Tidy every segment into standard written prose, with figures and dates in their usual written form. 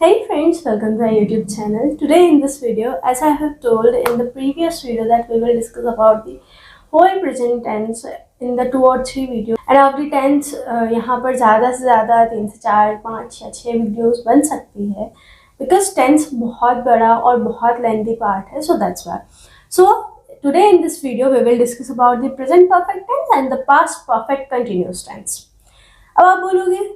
Hey friends, welcome to our YouTube channel. Today in this video, as I have told in the previous video that we will discuss about the whole present tense in the 2 or 3 videos. And of the tense, यहाँ पर ज़्यादा से ज़्यादा 3 से 4, 5 या 6 videos बन सकती है because tense बहुत बड़ा और बहुत lengthy part है, so that's why. So today in this video we will discuss about the present perfect tense and the past perfect continuous tense. अब आप बोलोगे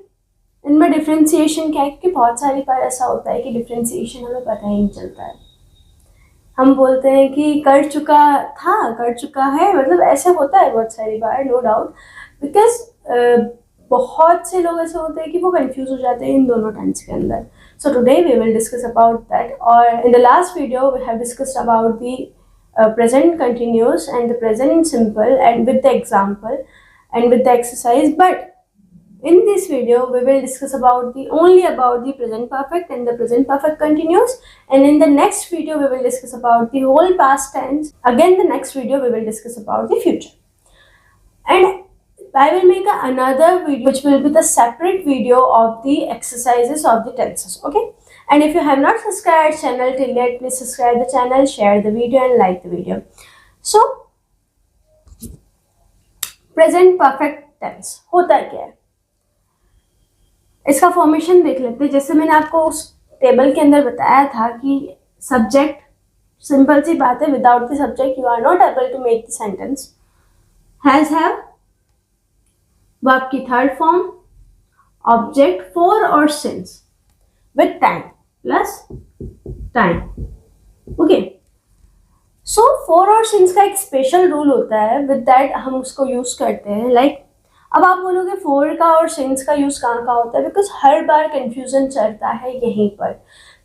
इनमें डिफ्रेंसिएशन क्या है, क्योंकि बहुत सारी बार ऐसा होता है कि डिफ्रेंसिएशन हमें पता ही नहीं चलता है. हम बोलते हैं कि कर चुका था, कर चुका है, मतलब ऐसे होता है बहुत सारी बार, नो डाउट, बिकॉज बहुत से लोग ऐसे होते हैं कि वो कंफ्यूज हो जाते हैं इन दोनों टेंस के अंदर. So today we will discuss about that. और in the last video we have discussed about the present continuous and the present simple and with the example and with the exercise, but in this video we will discuss about only about the present perfect and the present perfect continuous, and in the next video we will discuss about the whole past tense. Again the next video we will discuss about the future, and I will make another video which will be the separate video of the exercises of the tenses. Okay, and if you have not subscribed channel till yet, please subscribe the channel, share the video and like the video. So present perfect tense होता क्या है, इसका formation देख लेते हैं. जैसे मैंने आपको उस टेबल के अंदर बताया था कि सब्जेक्ट, सिंपल सी बात है, without the subject you are not able to make the sentence. Has have, verb की थर्ड फॉर्म, ऑब्जेक्ट फॉर और since, with time plus time. Okay, so for और सिंस का एक स्पेशल रूल होता है, विद दैट हम उसको use करते हैं. लाइक अब आप बोलोगे फोर का और सिंस का यूज़ कहाँ का होता है, बिकॉज हर बार कंफ्यूजन चलता है यहीं पर.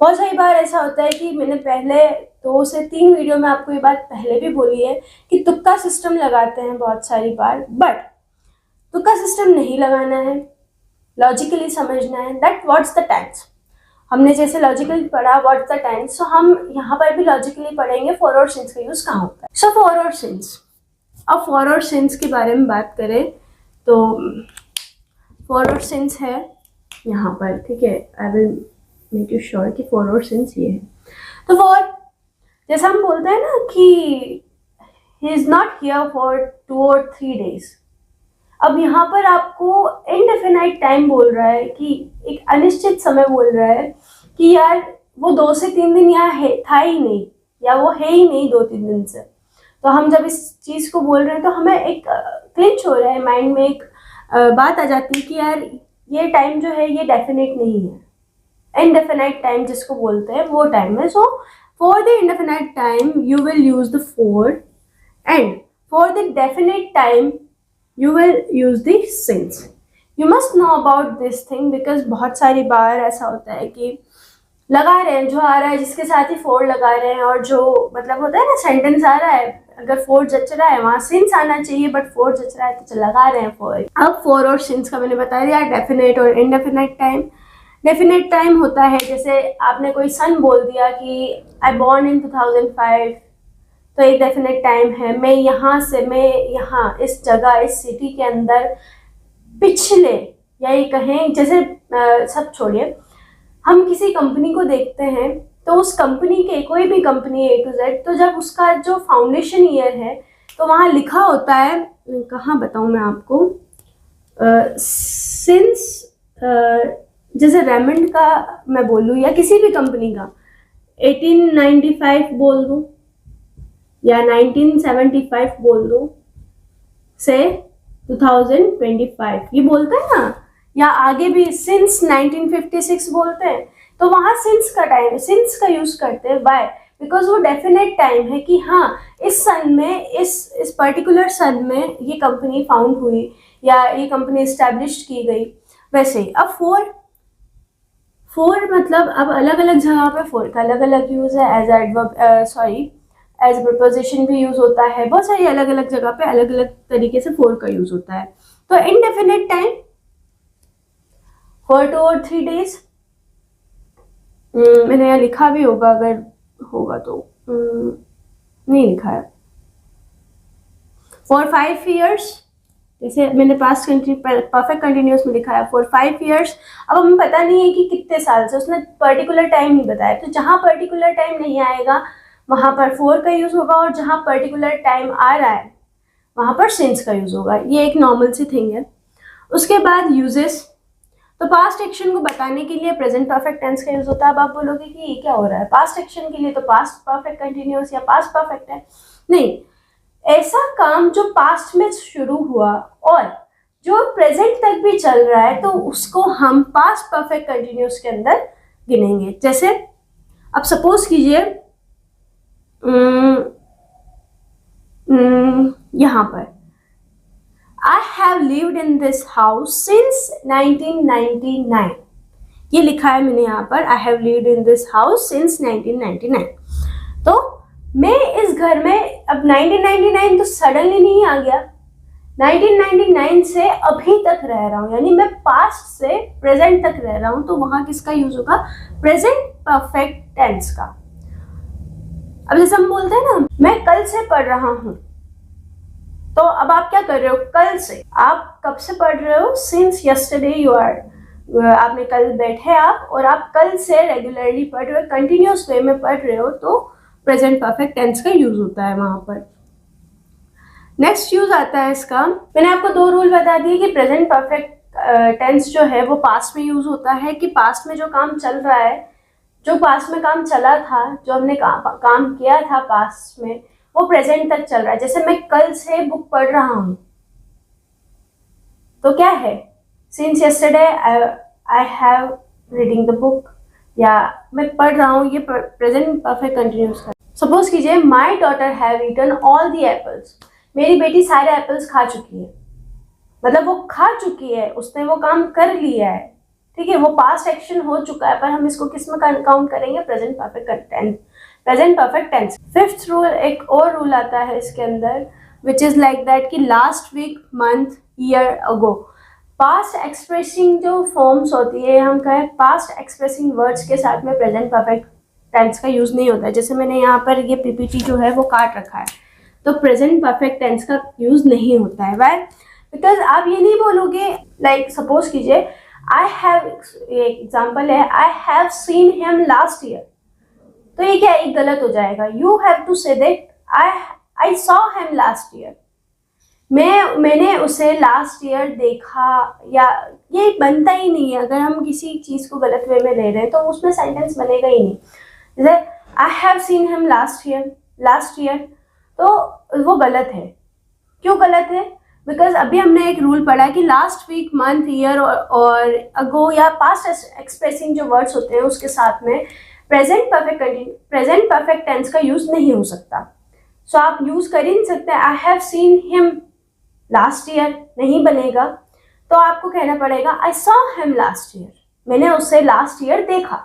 बहुत सारी बार ऐसा होता है कि मैंने पहले 2 से 3 वीडियो में आपको ये बात पहले भी बोली है कि तुक्का सिस्टम लगाते हैं बहुत सारी बार, बट तुक्का सिस्टम नहीं लगाना है, लॉजिकली समझना है. That what's the tense. हमने जैसे लॉजिकली पढ़ा व्हाट्स द टेंस, सो हम यहाँ पर भी लॉजिकली पढ़ेंगे फॉर और सिंस का यूज़ कहाँ होता है. सो फॉर और सिंस. अब फॉर और सिंस के बारे में बात करें तो फॉर और सिंस है यहाँ पर, ठीक है. I will make you sure कि फॉर और सिंस ये है. तो फॉर, जैसा हम बोलते हैं ना कि he is not here for 2 or 3 days. अब यहाँ पर आपको इनडेफिनाइट टाइम बोल रहा है, कि एक अनिश्चित समय बोल रहा है कि यार वो 2 से 3 दिन यहाँ है, था ही नहीं, या वो है ही नहीं 2-3 दिन से. तो हम जब इस चीज़ को बोल रहे हैं तो हमें एक क्लिंच हो रहा है माइंड में, एक बात आ जाती है कि यार ये टाइम जो है ये डेफिनेट नहीं है. इनडेफिनाइट टाइम जिसको बोलते हैं वो टाइम है. So for the indefinite time you will use the for, and for the definite time you will use the sins. You must know about this thing, because बहुत सारी बार ऐसा होता है कि लगा रहे हैं, जो आ रहा है जिसके साथ ही फोर लगा रहे हैं, और जो मतलब होता है ना सेंटेंस आ रहा है, अगर फोर जच रहा है वहाँ सिंस आना चाहिए, बट फोर जच रहा है तो लगा रहे हैं फोर. अब फोर और सिंस का मैंने बता दिया, डेफिनेट और इनडेफिनेट टाइम. डेफिनेट टाइम होता है जैसे आपने कोई सन बोल दिया कि आई बॉर्न इन 2005, तो एक डेफिनेट टाइम है. मैं यहाँ इस जगह, इस सिटी के अंदर पिछले, या ये कहें जैसे सब छोड़िए, हम किसी कंपनी को देखते हैं तो उस कंपनी के, कोई भी कंपनी A to Z, तो जब उसका जो फाउंडेशन ईयर है तो वहाँ लिखा होता है, कहाँ बताऊँ मैं आपको, सिंस, जैसे रेमंड का मैं बोलूँ या किसी भी कंपनी का 1895 बोल दूँ या 1975 बोल दूँ से 2025 ये बोलते हैं ना, या आगे भी सिंस 1956 बोलते हैं, तो वहाँ सिंस का टाइम, सिंस का यूज करते हैं. बाय, बिकॉज वो डेफिनेट टाइम है कि हाँ इस सन में, इस पर्टिकुलर सन में ये कंपनी फाउंड हुई या ये कंपनी इस्टेब्लिश की गई. वैसे अब फोर मतलब अब अलग अलग जगह पे फोर का अलग अलग यूज है. एज एडवर्ब, एज प्रपोजिशन भी यूज होता है. बहुत सारी अलग अलग जगह पे अलग अलग तरीके से फोर का यूज होता है. तो indefinite time for 2 or 3 days, मैंने यहाँ लिखा भी होगा, अगर होगा तो नहीं लिखा है. फॉर 5 years, जैसे मैंने पास्ट परफेक्ट कंटिन्यूस में लिखा है फॉर 5 years। अब हमें पता नहीं है कि कितने साल से, उसने पर्टिकुलर टाइम नहीं बताया, तो जहाँ पर्टिकुलर टाइम नहीं आएगा वहाँ पर फोर का यूज होगा, और जहाँ पर्टिकुलर टाइम आ रहा है वहाँ पर सिंस का यूज होगा। ये एक नॉर्मल सी थिंग है। उसके बाद यूजेस, तो पास्ट एक्शन को बताने के लिए प्रेजेंट परफेक्ट टेंस का यूज होता है। अब आप बोलोगे कि ये क्या हो रहा है, पास्ट एक्शन के लिए तो पास्ट परफेक्ट कंटिन्यूस या पास्ट परफेक्ट है। नहीं, ऐसा काम जो पास्ट में शुरू हुआ और जो प्रेजेंट तक भी चल रहा है तो उसको हम पास्ट परफेक्ट कंटिन्यूस के अंदर गिनेंगे। जैसे अब सपोज कीजिए यहाँ पर I have lived in this house since 1999। ये लिखा है मैंने यहाँ पर, I have lived in this house since 1999। तो मैं इस घर में, अब 1999 तो सडनली नहीं आ गया, 1999 से अभी तक रह रहा हूँ, यानी मैं पास्ट से प्रेजेंट तक रह रहा हूँ, तो वहां किसका यूज होगा, प्रेजेंट परफेक्ट टेंस का। अब जैसे हम बोलते हैं ना, मैं कल से पढ़ रहा हूँ, तो अब आप क्या कर रहे हो, कल से। आप कब से पढ़ रहे हो, सिंस यस्टरडे यू आर, आपने कल बैठे आप, और आप कल से रेगुलरली पढ़ रहे हो, कंटिन्यूस वे में पढ़ रहे हो, तो प्रेजेंट परफेक्ट टेंस का यूज होता है वहां पर। नेक्स्ट यूज आता है इसका, मैंने आपको 2 रूल बता दिए कि प्रेजेंट परफेक्ट टेंस जो है वो पास्ट में यूज होता है, कि पास्ट में जो काम चल रहा है, जो पास्ट में काम चला था, जो हमने काम किया था पास्ट में, वो प्रेजेंट तक चल रहा है। जैसे मैं कल से बुक पढ़ रहा हूं, तो क्या है, since yesterday I have reading the book, या मैं पढ़ रहा हूँ, ये प्रेजेंट परफेक्ट कंटिन्यूस का। सपोज कीजिए my daughter have eaten all the apples, मेरी बेटी सारे एप्पल्स खा चुकी है, मतलब वो खा चुकी है, उसने वो काम कर लिया है, ठीक है, वो पास्ट एक्शन हो चुका है, पर हम इसको किस में काउंट करेंगे, present perfect tense, present perfect tense. 5th rule, एक और रूल आता है इसके अंदर, विच इज लाइक दैट कि last week, month, year ago. Past expressing जो फॉर्म्स होती है, हम कहें पास्ट एक्सप्रेसिंग वर्ड्स के साथ में प्रेजेंट परफेक्ट टेंस का यूज नहीं होता है। जैसे मैंने यहाँ पर ये पीपीटी जो है वो काट रखा है, तो प्रेजेंट परफेक्ट टेंस का यूज नहीं होता है। वाई, बिकॉज आप ये नहीं बोलोगे, लाइक सपोज कीजिए आई हैव, ये एग्जाम्पल है, I have seen him last year, तो ये क्या, एक गलत हो जाएगा। You have to say that I saw him last year, मैंने उसे लास्ट ईयर देखा, या ये बनता ही नहीं है। अगर हम किसी चीज को गलत वे में ले रहे हैं तो उसमें सेंटेंस बनेगा ही नहीं। जैसे आई have seen him last year, तो वो गलत है। क्यों गलत है, बिकॉज अभी हमने एक रूल पढ़ा कि लास्ट वीक, मंथ, ईयर और अगो या पास्ट एक्सप्रेसिंग जो वर्ड्स होते हैं उसके साथ में प्रेजेंट परफेक्ट टेंस का यूज नहीं हो सकता। सो आप यूज कर ही नहीं सकते, आई have seen him last year नहीं बनेगा, तो आपको कहना पड़ेगा आई सॉ हिम लास्ट ईयर, मैंने उसे लास्ट ईयर देखा।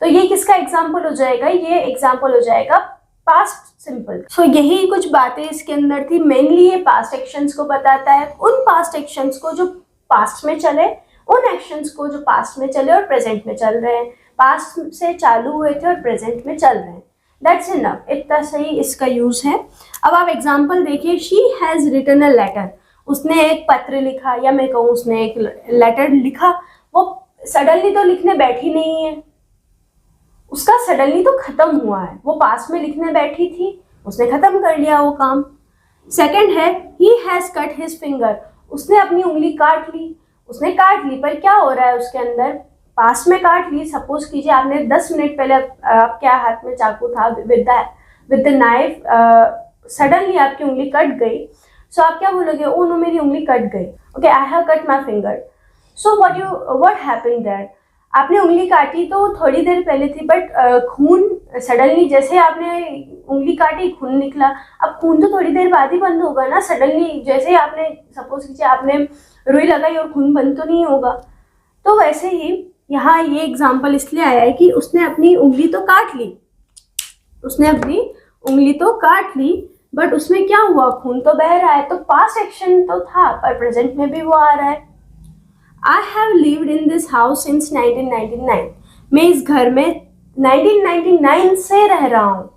तो ये किसका एग्जाम्पल हो जाएगा, ये एग्जाम्पल हो जाएगा पास्ट सिंपल। सो यही कुछ बातें इसके अंदर थी। मेनली ये पास्ट एक्शंस को बताता है, उन पास्ट एक्शंस को जो पास्ट में चले, उन एक्शंस को जो पास्ट में चले और प्रेजेंट में चल रहे हैं, पास्ट से चालू हुए थे और प्रेजेंट में चल रहे हैं। दैट्स इनफ, इतना सही इसका यूज है। अब आप एग्जाम्पल देखिए, she has written a letter, उसने एक पत्र लिखा, या मैं कहूँ उसने एक लेटर लिखा। वो सडनली तो लिखने बैठी नहीं है, उसका सडनली तो खत्म हुआ है, वो पास में लिखने बैठी थी, उसने खत्म कर लिया वो काम। सेकंड है he has cut his finger, उसने अपनी उंगली काट ली, उसने काट ली, पर क्या हो रहा है उसके अंदर, पास में काट ली। सपोज कीजिए आपने 10 मिनट पहले आपके हाथ में चाकू था, विद द नाइफ, सडनली आपकी उंगली कट गई, सो आप क्या बोलोगे, ओ नो मेरी उंगली कट गई, okay I have cut my finger. So what happened there, आपने उंगली काटी तो थोड़ी देर पहले थी, बट खून सडनली, जैसे आपने उंगली काटी खून निकला। अब खून तो थोड़ी देर बाद ही बंद होगा ना, सडनली जैसे आपने सपोज कीजिए आपने रुई लगाई और खून बंद तो नहीं होगा। तो वैसे ही यहाँ ये एग्जाम्पल इसलिए आया है कि उसने अपनी उंगली तो काट ली, बट उसमें क्या हुआ, खून तो बह रहा है, तो पास्ट एक्शन तो था, पर प्रेजेंट में भी वो आ रहा है। I have lived in this house since 1999, मैं इस घर में 1999 से रह रहा हूँ,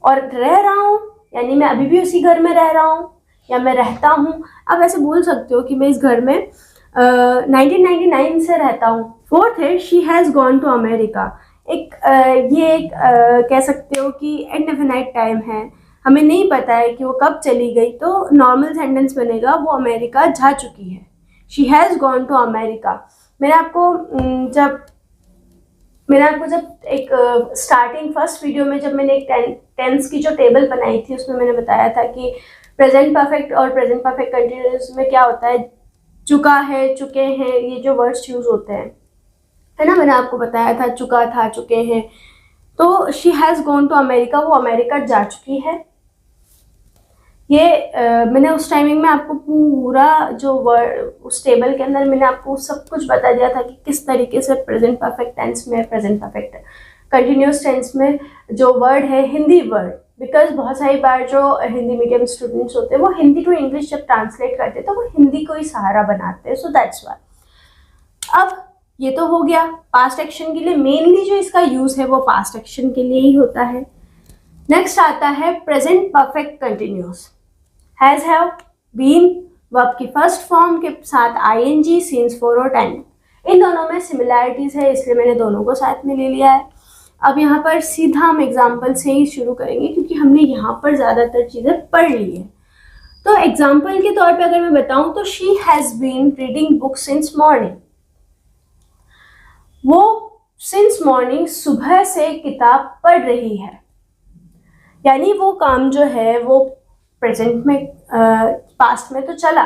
और रह रहा हूँ यानी मैं अभी भी उसी घर में रह रहा हूँ, या मैं रहता हूँ, आप ऐसे बोल सकते हो कि मैं इस घर में 1999 से रहता हूँ। फोर्थ है she has gone to America. ये एक कह सकते हो कि इनडेफिनाइट टाइम है, हमें नहीं पता है कि वो कब चली गई, तो नॉर्मल सेंटेंस बनेगा वो अमेरिका जा चुकी है। She has gone to America. मैंने आपको जब एक स्टार्टिंग फर्स्ट वीडियो में जब मैंने एक टेंस की जो टेबल बनाई थी उसमें मैंने बताया था कि प्रेजेंट परफेक्ट और प्रेजेंट परफेक्ट कंटिन्यूअस में क्या होता है, चुका है, चुके हैं, ये जो वर्ड्स यूज होते हैं, है ना। मैंने आपको बताया था चुका था, चुके हैं। तो she has gone to America, वो अमेरिका जा चुकी है। ये मैंने उस टाइमिंग में आपको पूरा जो वर्ड उस टेबल के अंदर मैंने आपको सब कुछ बता दिया था कि किस तरीके से प्रेजेंट परफेक्ट टेंस में, प्रेजेंट परफेक्ट कंटिन्यूस टेंस में जो वर्ड है हिंदी वर्ड, बिकॉज बहुत सारी बार जो हिंदी मीडियम स्टूडेंट्स होते हैं वो हिंदी टू इंग्लिश जब ट्रांसलेट करते हैं तो वो हिंदी को ही सहारा बनाते हैं, सो दैट्स वाई। अब ये तो हो गया पास्ट एक्शन के लिए, मेनली जो इसका यूज है वो पास्ट एक्शन के लिए ही होता है। नेक्स्ट आता है present perfect continuous. Has, have, been verb की फर्स्ट फॉर्म के साथ आईएनजी, सीन्स, फॉर और टाइम। इन दोनों में सिमिलैरिटीज है इसलिए मैंने दोनों को साथ में ले लिया है। अब यहाँ पर सीधा हम एग्जाम्पल से ही शुरू करेंगे क्योंकि हमने यहाँ पर ज़्यादातर चीज़ें पढ़ ली है। तो एग्जाम्पल के तौर पे अगर मैं बताऊँ तो she has been reading book since morning. वो सिंस मॉर्निंग सुबह से किताब पढ़ रही है, यानी वो काम जो है वो प्रेजेंट में पास्ट में तो चला,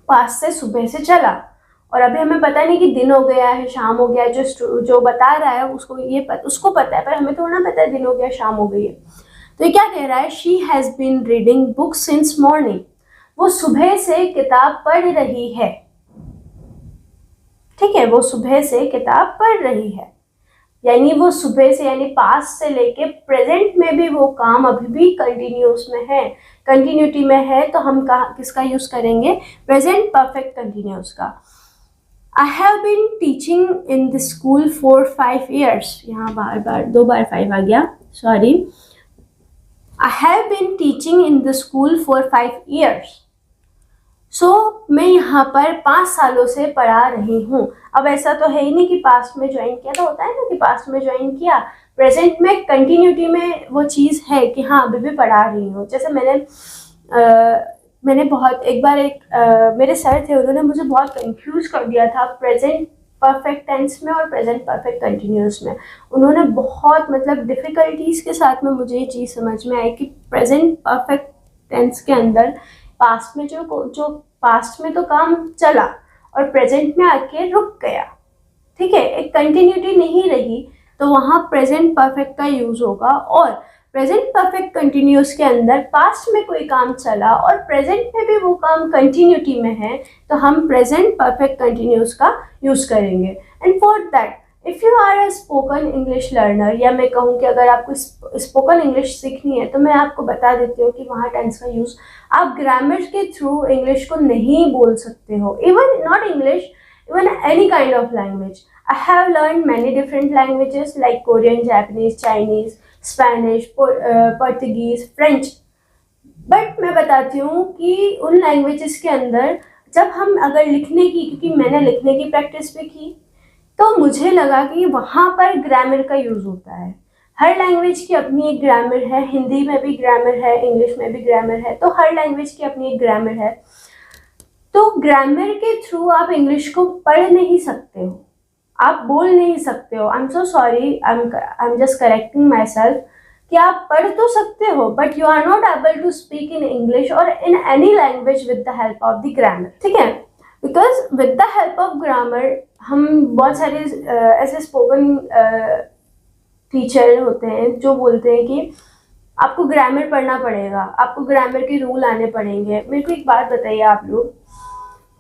पास्ट से सुबह से चला, और अभी हमें पता नहीं कि दिन हो गया है, शाम हो गया है। जो बता रहा है उसको पता है, पर हमें थोड़ा ना पता है दिन हो गया, शाम हो गई है। तो ये क्या कह रहा है, she has been reading book since morning. वो सुबह से किताब पढ़ रही है, ठीक है, वो सुबह से किताब पढ़ रही है, यानी वो सुबह से यानी पास्ट से लेके प्रेजेंट में भी वो काम अभी भी कंटिन्यूस में है, कंटिन्यूटी में है। तो हम किसका यूज करेंगे, प्रेजेंट परफेक्ट कंटिन्यूस का। I have been teaching in the school for 5 years। यहाँ दो बार 5 आ गया, sorry. I have been teaching in the school for 5 years। So मैं यहाँ पर 5 सालों से पढ़ा रही हूँ। अब ऐसा तो है ही नहीं कि पास्ट में ज्वाइन किया, तो होता है ना कि पास्ट में ज्वाइन किया, प्रेजेंट में कंटिन्यूटी में वो चीज़ है कि हाँ अभी भी पढ़ा रही हूँ। जैसे मैंने बहुत एक बार मेरे सर थे, उन्होंने मुझे बहुत कंफ्यूज कर दिया था प्रेजेंट परफेक्ट टेंस में और प्रेजेंट परफेक्ट कंटिन्यूस में। उन्होंने बहुत मतलब डिफ़िकल्टीज़ के साथ में मुझे ये चीज़ समझ में आई कि प्रेजेंट परफेक्ट टेंस के अंदर पास्ट में जो पास्ट में तो काम चला और प्रेजेंट में आके रुक गया, ठीक है, एक कंटिन्यूटी नहीं रही, तो वहाँ प्रेजेंट परफेक्ट का यूज होगा। और प्रेजेंट परफेक्ट कंटिन्यूस के अंदर पास्ट में कोई काम चला और प्रेजेंट में भी वो काम कंटिन्यूटी में है, तो हम प्रेजेंट परफेक्ट कंटिन्यूस का यूज करेंगे। And for that if you are a spoken English learner, या मैं कहूँ कि अगर आपको स्पोकन इंग्लिश सीखनी है तो मैं आपको बता देती हूँ कि वहाँ टेंस का यूज़ आप ग्रामर के थ्रू इंग्लिश को नहीं बोल सकते हो। Even not English, even any kind of language. I have learn many different languages like Korean, Japanese, Chinese, Spanish, Portuguese, French. But मैं बताती हूँ कि उन लैंग्वेजेस के अंदर जब हम अगर लिखने की, क्योंकि मैंने लिखने की प्रैक्टिस भी की, तो मुझे लगा कि वहाँ पर ग्रामर का यूज़ होता है। हर लैंग्वेज की अपनी एक ग्रामर है, हिंदी में भी ग्रामर है, इंग्लिश में भी ग्रामर है, तो हर लैंग्वेज की अपनी एक ग्रामर है। तो ग्रामर के थ्रू आप इंग्लिश को पढ़ नहीं सकते हो, आप बोल नहीं सकते हो। I am so sorry, I am just correcting myself कि आप पढ़ तो सकते हो but you are not able to speak in English और in any language with the help of the grammar, ठीक है। Because with the help of grammar हम बहुत सारे ऐसे स्पोकन टीचर होते हैं जो बोलते हैं कि आपको ग्रामर पढ़ना पड़ेगा, आपको ग्रामर के रूल आने पड़ेंगे। मेरे को एक बात बताइए आप लोग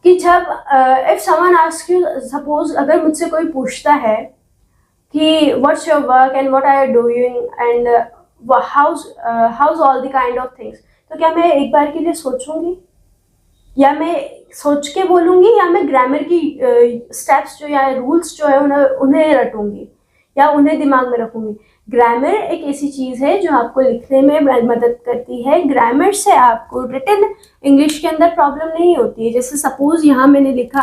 कि जब if someone ask you, suppose अगर मुझसे कोई पूछता है कि what's your work and what are you doing and how's all the kind of things, तो क्या मैं एक बार के लिए सोचूंगी, या मैं सोच के बोलूँगी, या मैं ग्रामर की स्टेप्स जो या रूल्स जो है उन्हें रटूंगी? या उन्हें दिमाग में रखूंगी। ग्रामर एक ऐसी चीज़ है जो आपको लिखने में मदद करती है। ग्रामर से आपको रिटन इंग्लिश के अंदर प्रॉब्लम नहीं होती है। जैसे सपोज यहाँ मैंने लिखा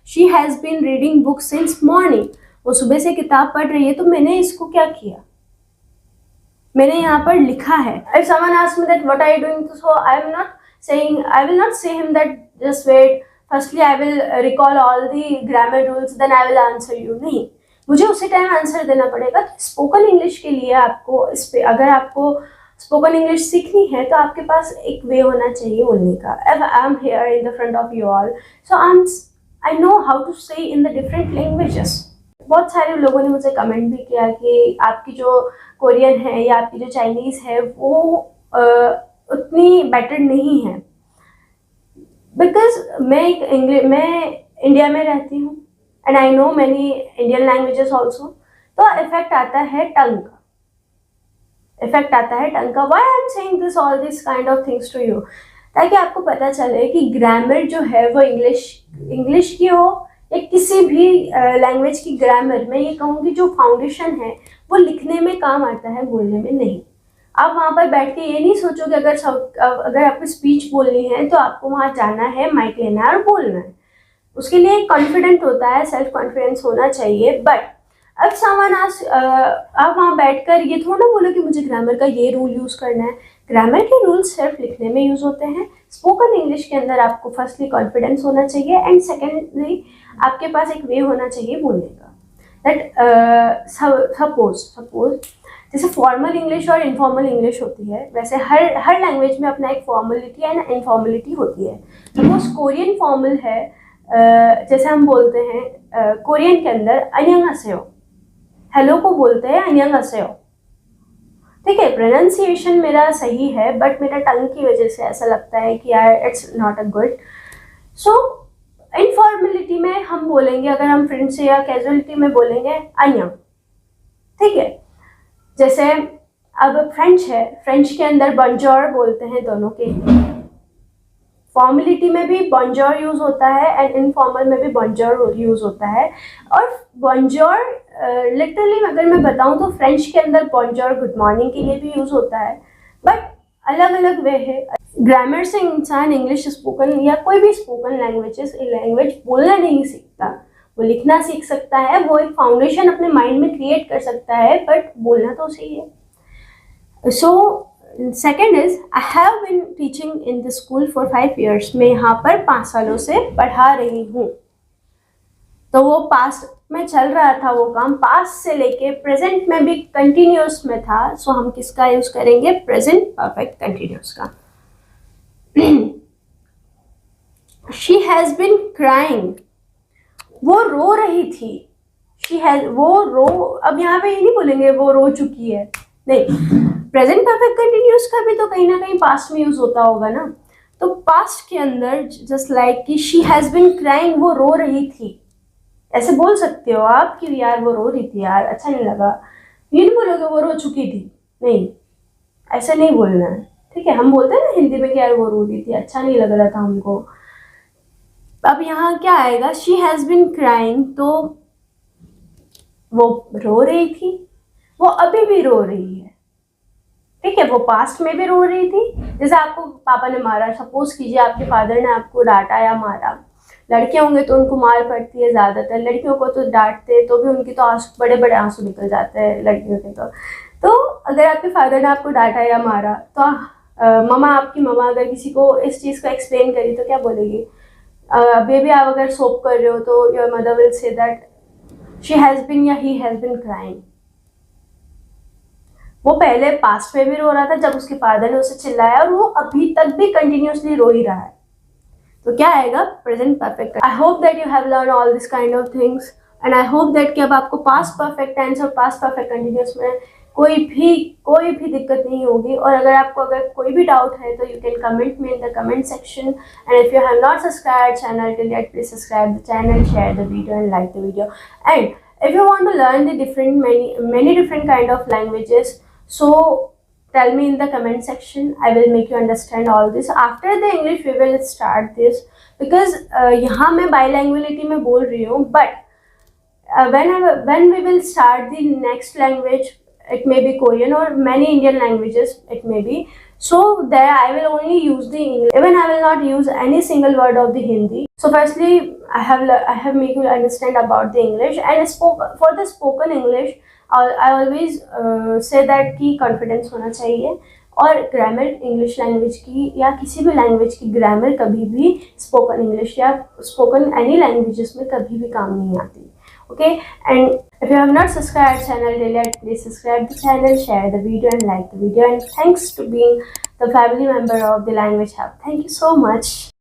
she has been reading book since morning, वो सुबह से किताब पढ़ रही है, तो मैंने इसको क्या किया, मैंने यहाँ पर लिखा है। If someone asks me that what are you doing, so I will not say him that just wait, firstly I will recall all the grammar rules, then I will answer you। नहीं, मुझे उसी time answer देना पड़ेगा। तो spoken English के लिए आपको अगर आपको स्पोकन इंग्लिश सीखनी है तो आपके पास एक वे होना चाहिए बोलने का। If I am here in the front of you all, so I know how to say in the different languages। बहुत सारे लोगों ने मुझे कमेंट भी किया कि आपकी जो कोरियन है या आपकी जो चाइनीज़ है वो उतनी बेटर नहीं है, बिकॉज मैं इंडिया में रहती हूँ and I know many Indian languages also. तो इफेक्ट आता है टंग का। Why I am saying this all this kind of things to you, ताकि आपको पता चले कि ग्रामर जो है वो इंग्लिश की हो या किसी भी लैंग्वेज की ग्रामर, मैं ये कहूँगी जो फाउंडेशन है वो लिखने में काम आता है, बोलने में नहीं। आप वहाँ पर बैठ के ये नहीं सोचो कि अगर आपको स्पीच बोलनी है तो आपको वहाँ जाना है, माइक लेना है और बोलना है। उसके लिए कॉन्फिडेंट होता है, सेल्फ कॉन्फिडेंस होना चाहिए। बट अब सामान आप वहाँ बैठकर ये थोड़ा ना बोलो कि मुझे ग्रामर का ये रूल यूज़ करना है। ग्रामर के रूल सिर्फ लिखने में यूज़ होते हैं। स्पोकन इंग्लिश के अंदर आपको फर्स्टली कॉन्फिडेंस होना चाहिए एंड सेकेंडली आपके पास एक वे होना चाहिए बोलने का। दैट सपोज जैसे फॉर्मल इंग्लिश और इनफॉर्मल इंग्लिश होती है, वैसे हर लैंग्वेज में अपना एक फॉर्मलिटी एंड इनफॉर्मलिटी होती है। सपोज कोरियन फॉर्मल है, जैसे हम बोलते हैं कोरियन के अंदर अन्यंगहासेयो, हेलो को बोलते हैं अन्यंगहासेयो। ठीक है, प्रोनाउंसिएशन मेरा सही है बट मेरा टंग की वजह से ऐसा लगता है कि यार इट्स नॉट अ गुड। सो इनफॉर्मेलिटी में हम बोलेंगे, अगर हम फ्रेंड से या कैजुअलिटी में बोलेंगे अन्यंग। ठीक है, जैसे अब फ्रेंच है, फ्रेंच के अंदर बॉन्जोर बोलते हैं दोनों के। फॉर्मेलिटी में भी बॉन्जोर यूज होता है एंड इनफॉर्मल में भी बॉन्जोर यूज होता है। और बॉन्जोर लिटरली अगर मैं बताऊं तो फ्रेंच के अंदर बॉन्जोर गुड मॉर्निंग के लिए भी यूज होता है, बट अलग अलग वे है। ग्रामर से इंसान इंग्लिश स्पोकन या कोई भी स्पोकन लैंग्वेज बोलना नहीं सीखता, वो लिखना सीख सकता है, वो एक फाउंडेशन अपने माइंड में क्रिएट कर सकता है, बट बोलना तो सही है। So second is I have been teaching in the school for 5 years। मैं यहाँ पर 5 सालों से पढ़ा रही हूँ। तो वो पास्ट में चल रहा था वो काम, पास्ट से लेके प्रेजेंट में भी कंटिन्यूस में था। सो हम किसका यूज करेंगे, प्रेजेंट परफेक्ट कंटिन्यूस का। शी हैज बीन क्राइंग, वो रो रही थी। अब यहाँ पे ये नहीं बोलेंगे वो रो चुकी है, नहीं। प्रेजेंट परफेक्ट कंटिन्यूस का भी तो कहीं ना कहीं पास्ट में यूज होता होगा ना। तो पास्ट के अंदर जस्ट लाइक कि शी हैज बीन क्राइंग, वो रो रही थी, ऐसे बोल सकते हो आप कि यार वो रो रही थी, यार अच्छा नहीं लगा। ये नहीं बोलोगे वो रो चुकी थी, नहीं, ऐसा नहीं बोलना है। ठीक है, हम बोलते हैं ना हिंदी में कि यार वो रो रही थी, अच्छा नहीं लग रहा था हमको। अब यहाँ क्या आएगा, शी हैज बीन क्राइंग, तो वो रो रही थी, वो अभी भी रो रही है। ठीक है, वो पास्ट में भी रो रही थी। जैसे आपको पापा ने मारा, सपोज कीजिए आपके फादर ने आपको डांटा या मारा। लड़कियां होंगे तो उनको मार पड़ती है, ज़्यादातर लड़कियों को तो डांटते तो भी उनकी तो बड़े बड़े आंसू निकल जाते हैं लड़कियों के। तो अगर आपके फादर ने आपको डांटा या मारा तो आपकी मम्मा अगर किसी को इस चीज़ को एक्सप्लेन करी तो क्या बोलेगी, बेबी आप अगर सोप कर रहे हो तो your mother will say that she has been या ही हैज़ बीन क्राइंग। वो पहले पास्ट में भी रो रहा था जब उसके फादर ने उसे चिल्लाया, और वो अभी तक भी कंटिन्यूसली रो ही रहा है। तो क्या आएगा, present perfect. I hope that you have learn all this kind of things and I hope that कि अब आपको पास्ट परफेक्ट टेंस और पास्ट परफेक्ट कंटिन्यूस में कोई भी दिक्कत नहीं होगी। और अगर कोई भी डाउट है तो you can comment me in the comment section. And if you have not subscribe channel till yet, please subscribe the channel, share the video and like the video. And if you want to learn the many different kind of languages, so tell me in the comment section. I will make you understand all this. After the English we will start this, because यहाँ मैं bilinguality में बोल रही हूँ, but when we will start the next language, it may be Korean or many Indian languages, it may be. So there I will only use the English. Even I will not use any single word of the Hindi. So firstly, I have make you understand about the English, and for the spoken English, I always say that कि confidence होना चाहिए, और grammar English language की या किसी भी language की grammar कभी भी स्पोकन इंग्लिश या स्पोकन एनी लैंग्वेजेस में कभी भी काम नहीं आती. Okay, and if you have not subscribed channel yet, please subscribe the channel, share the video and like the video, and thanks to being the family member of the Language Hub. Thank you so much.